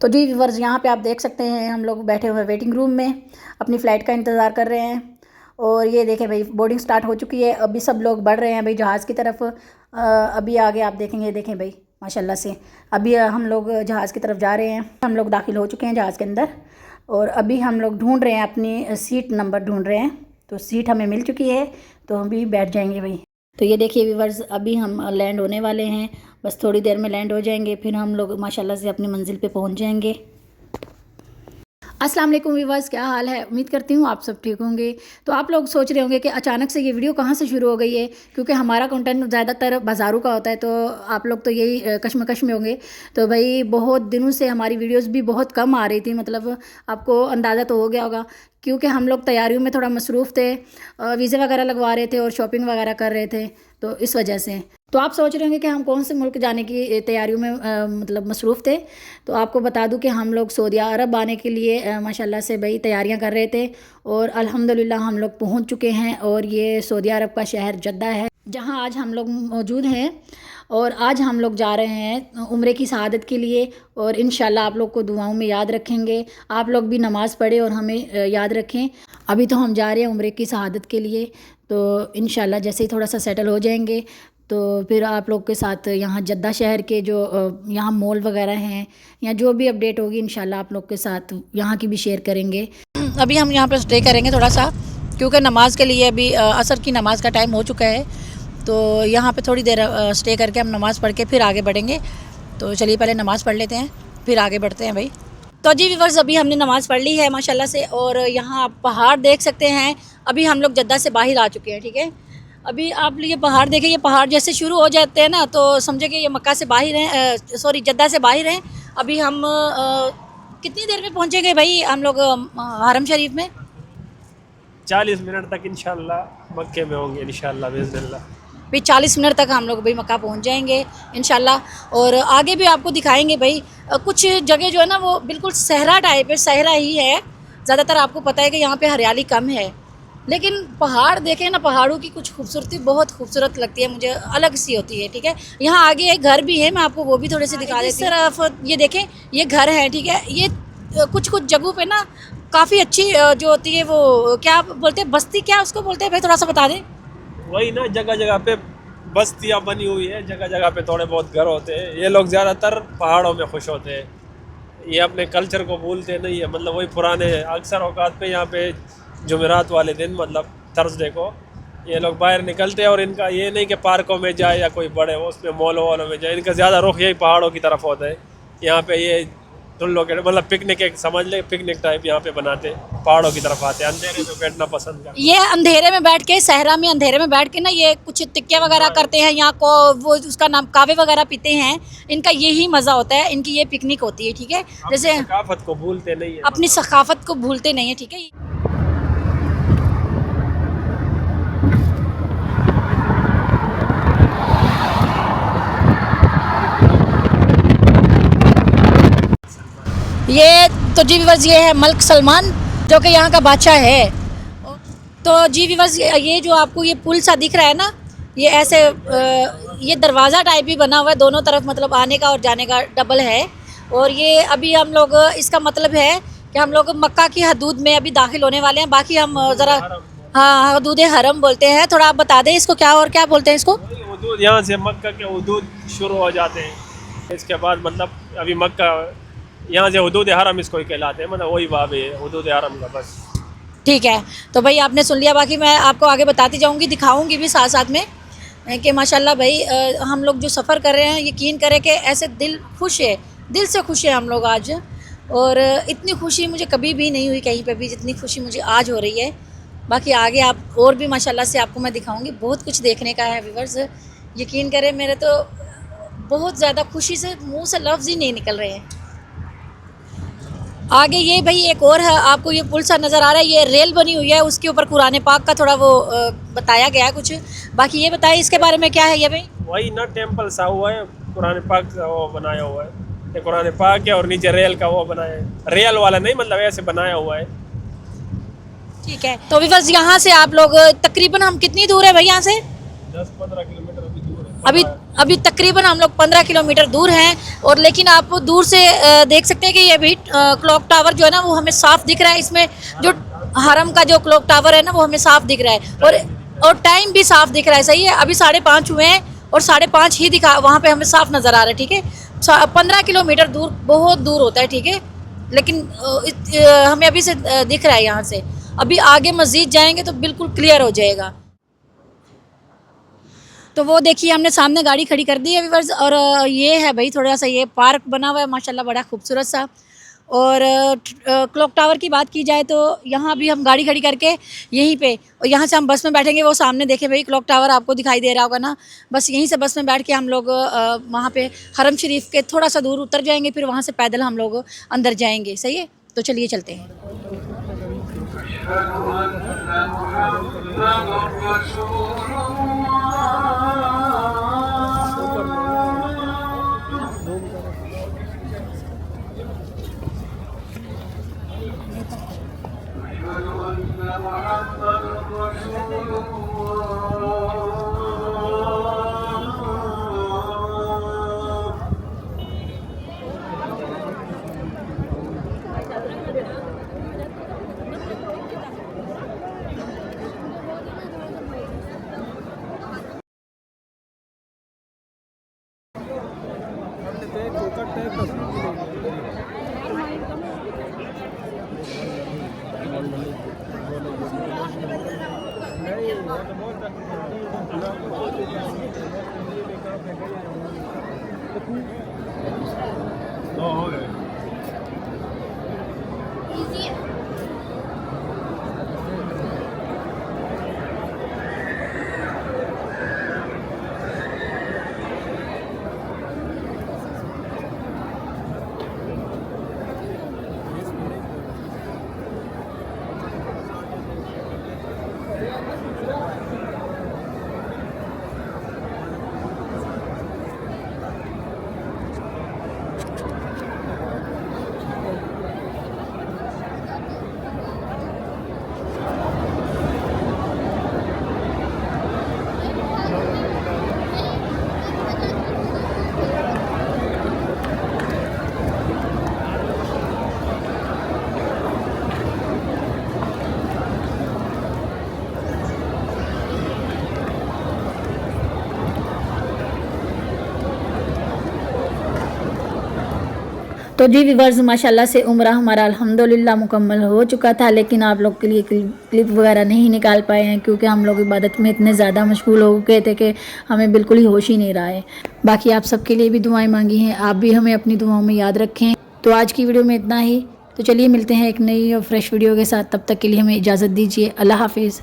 तो जी व्यूअर्स, यहाँ पे आप देख सकते हैं हम लोग बैठे हुए वेटिंग रूम में अपनी फ़्लाइट का इंतज़ार कर रहे हैं। और ये देखें भाई, बोर्डिंग स्टार्ट हो चुकी है। अभी सब लोग बढ़ रहे हैं भाई जहाज़ की तरफ। अभी आगे आप देखेंगे, देखें भाई माशाल्लाह से अभी हम लोग जहाज़ की तरफ जा रहे हैं। हम लोग दाखिल हो चुके हैं जहाज़ के अंदर और अभी हम लोग ढूंढ रहे हैं, अपनी सीट नंबर ढूंढ रहे हैं। तो सीट हमें मिल चुकी है, तो हम भी बैठ जाएंगे भाई। तो ये देखिए व्यूअर्स, अभी हम लैंड होने वाले हैं, बस थोड़ी देर में लैंड हो जाएंगे, फिर हम लोग माशाल्लाह से अपनी मंजिल पे पहुंच जाएंगे। अस्सलाम वालेकुम व्यूअर्स, क्या हाल है? उम्मीद करती हूँ आप सब ठीक होंगे। तो आप लोग सोच रहे होंगे कि अचानक से ये वीडियो कहाँ से शुरू हो गई है, क्योंकि हमारा कंटेंट ज़्यादातर बाज़ारों का होता है, तो आप लोग तो यही कश्मकश में होंगे। तो भाई बहुत दिनों से हमारी वीडियोस भी बहुत कम आ रही थी, मतलब आपको अंदाज़ा तो हो गया होगा, क्योंकि हम लोग तैयारियों में थोड़ा मसरूफ़ थे, वीज़े वगैरह लगवा रहे थे और शॉपिंग वगैरह कर रहे थे, तो इस वजह से। तो आप सोच रहे होंगे कि हम कौन से मुल्क जाने की तैयारियों में मतलब मसरूफ़ थे। तो आपको बता दूं कि हम लोग सऊदी अरब आने के लिए माशाल्लाह से भाई तैयारियां कर रहे थे और अल्हम्दुलिल्लाह हम लोग पहुंच चुके हैं। और ये सऊदी अरब का शहर जद्दा है जहां आज हम लोग मौजूद हैं। और आज हम लोग जा रहे हैं उम्रे की शहादत के लिए, और इंशाल्लाह आप लोग को दुआओं में याद रखेंगे। आप लोग भी नमाज़ पढ़े और हमें याद रखें। अभी तो हम जा रहे हैं उम्रे की शहादत के लिए, तो इंशाल्लाह जैसे ही थोड़ा सा सेटल हो जाएंगे तो फिर आप लोग के साथ यहाँ जद्दा शहर के जो यहाँ मॉल वगैरह हैं या जो भी अपडेट होगी इंशाल्लाह आप लोग के साथ यहाँ की भी शेयर करेंगे। अभी हम यहाँ पर स्टे करेंगे थोड़ा सा, क्योंकि नमाज़ के लिए अभी असर की नमाज़ का टाइम हो चुका है, तो यहाँ पे थोड़ी देर स्टे करके हम नमाज़ पढ़ के फिर आगे बढ़ेंगे। तो चलिए पहले नमाज़ पढ़ लेते हैं, फिर आगे बढ़ते हैं भाई। तो जी व्यूअर्स, अभी हमने नमाज़ पढ़ ली है माशाल्लाह से, और यहाँ आप पहाड़ देख सकते हैं। अभी हम लोग जद्दा से बाहर आ चुके हैं, ठीक है। अभी आप ये पहाड़ देखें, ये पहाड़ जैसे शुरू हो जाते हैं ना, तो समझे कि ये मक्का से बाहर हैं, सॉरी जद्दा से बाहर हैं। अभी हम कितनी देर में पहुँचेंगे भाई हम लोग हरम शरीफ में? 40 मिनट तक इंशाल्लाह मक्के में होंगे इंशाल्लाह बिस्मिल्लाह। भाई 40 मिनट तक हम लोग भाई मक्का पहुँच जाएंगे इंशाल्लाह। और आगे भी आपको दिखाएंगे भाई। कुछ जगह जो है ना वो बिल्कुल सहरा टाइप है, सहरा ही है। ज़्यादातर आपको पता है कि यहाँ पे हरियाली कम है, लेकिन पहाड़ देखें ना, पहाड़ों की कुछ खूबसूरती बहुत खूबसूरत लगती है मुझे, अलग सी होती है, ठीक है। यहाँ आगे एक घर भी है, मैं आपको वो भी थोड़े से दिखा देती हूँ। इस तरफ ये देखें, ये घर है, ठीक है। ये कुछ कुछ जगहों पे ना काफ़ी अच्छी जो होती है वो क्या बोलते हैं, बस्ती क्या उसको बोलते हैं भाई, थोड़ा सा बता दें। वही ना, जगह जगह पे बस्तियाँ बनी हुई है, जगह जगह पे थोड़े बहुत घर होते हैं। ये लोग ज़्यादातर पहाड़ों में खुश होते हैं, ये अपने कल्चर को भूलते नहीं है। मतलब वही पुराने अक्सर औकात पे यहाँ पे जुमेरात वाले दिन, मतलब थर्सडे को ये लोग बाहर निकलते हैं। और इनका ये नहीं कि पार्कों में जाए या कोई बड़े उसमें मॉलों वॉलों में जाए, इनका ज़्यादा रुख यही पहाड़ों की तरफ होता है। यहाँ पे ये टुल्लो के मतलब पिकनिक, एक समझ ले पिकनिक टाइप यहाँ पे बनाते, पहाड़ों की तरफ आते, अंधेरे में बैठना पसंद करते। ये अंधेरे में बैठ के, सहरा में अंधेरे में बैठ के ना ये कुछ टिक्के वगैरह करते हैं, यहाँ को वो उसका नाम कावे वगैरह पीते हैं। इनका यही मज़ा होता है, इनकी ये पिकनिक होती है, ठीक है। जैसे सकाफत को भूलते नहीं है, अपनी सकाफत को भूलते नहीं है, ठीक है। ये तो जी व्यूअर्स, ये है मलिक सलमान, जो कि यहाँ का बादशाह है। तो जी व्यूअर्स, ये जो आपको ये पुल सा दिख रहा है ना, ये ऐसे ये दरवाज़ा टाइप भी बना हुआ है दोनों तरफ, मतलब आने का और जाने का डबल है। और ये अभी हम लोग, इसका मतलब है कि हम लोग मक्का की हदूद में अभी दाखिल होने वाले हैं। बाकी हम ज़रा, हाँ हदूद हरम बोलते हैं। थोड़ा आप बता दें इसको क्या और क्या बोलते हैं इसको? हुदूद यहाँ से मक्का के हुदूद शुरू हो जाते हैं। इसके बाद मतलब अभी मक्का यहाँ से हुदूद हरम इसको ही कहलाते हैं, मतलब वही बाब है हुदूद हरम का, बस। ठीक है, तो भाई आपने सुन लिया। बाकी मैं आपको आगे बताती जाऊंगी, दिखाऊंगी भी साथ साथ में कि माशाल्लाह भाई हम लोग जो सफ़र कर रहे हैं, यकीन करें कि ऐसे दिल खुश है, दिल से खुश है हम लोग आज। और इतनी खुशी मुझे कभी भी नहीं हुई कहीं पे भी जितनी खुशी मुझे आज हो रही है। बाकी आगे आप और भी माशाल्लाह से आपको मैं दिखाऊंगी, बहुत कुछ देखने का है व्यूअर्स। यकीन करें मेरे तो बहुत ज़्यादा खुशी से मुँह से लफ्ज़ ही नहीं निकल रहे हैं। आगे ये भाई एक और है, आपको ये पुल सा नज़र आ रहा है, ये रेल बनी हुई है, उसके ऊपर कुरान पाक का थोड़ा वो बताया गया है कुछ। बाकी ये बताइए इसके बारे में क्या है ये भाई? वही ना, टेम्पल सा हुआ है, कुरान पाक का वो बनाया हुआ है। ये कुरान पाक है और नीचे रेल का वो बनाया है, रेल वाला नहीं, मतलब ऐसे बनाया हुआ है। ठीक है, तो बस यहाँ से आप लोग तकरीबन हम कितनी दूर है भाई यहाँ से? 10-15 किलोमीटर अभी दूर है। अभी अभी तकरीबन हम लोग 15 किलोमीटर दूर हैं, और लेकिन आप दूर से देख सकते हैं कि ये भी क्लॉक टावर जो है ना वो हमें साफ दिख रहा है। इसमें जो हरम का जो क्लॉक टावर है ना वो हमें साफ दिख रहा है, और टाइम भी साफ दिख रहा है। सही है, अभी 5:30 हुए हैं और 5:30 ही दिखा, वहाँ पे हमें साफ नज़र आ रहा है। ठीक है, 15 किलोमीटर दूर बहुत दूर होता है। ठीक है, लेकिन हमें अभी से दिख रहा है यहाँ से। अभी आगे मज़ीद जाएंगे तो बिल्कुल क्लियर हो जाएगा। तो वो देखिए हमने सामने गाड़ी खड़ी कर दी है व्यूअर्स, और ये है भाई थोड़ा सा ये पार्क बना हुआ है माशाल्लाह, बड़ा खूबसूरत सा। और क्लॉक टावर की बात की जाए तो यहाँ भी हम गाड़ी खड़ी करके यहीं पे, और यहाँ से हम बस में बैठेंगे। वो सामने देखें भाई क्लॉक टावर आपको दिखाई दे रहा होगा ना, बस यहीं से बस में बैठ के हम लोग वहाँ पे हरम शरीफ के थोड़ा सा दूर उतर जाएंगे, फिर वहाँ से पैदल हम लोग अंदर जाएंगे। सही है, तो चलिए चलते हैं। तो जी व्यूअर्स माशाल्लाह से उम्रा हमारा अल्हम्दुलिल्लाह मुकम्मल हो चुका था, लेकिन आप लोग के लिए क्लिप वगैरह नहीं निकाल पाए हैं क्योंकि हम लोग इबादत में इतने ज़्यादा मशगूल हो गए थे कि हमें बिल्कुल ही होश ही नहीं रहा है। बाकी आप सबके लिए भी दुआएं मांगी हैं, आप भी हमें अपनी दुआओं में याद रखें। तो आज की वीडियो में इतना ही। तो चलिए मिलते हैं एक नई और फ्रेश वीडियो के साथ, तब तक के लिए हमें इजाज़त दीजिए। अल्लाह हाफिज़।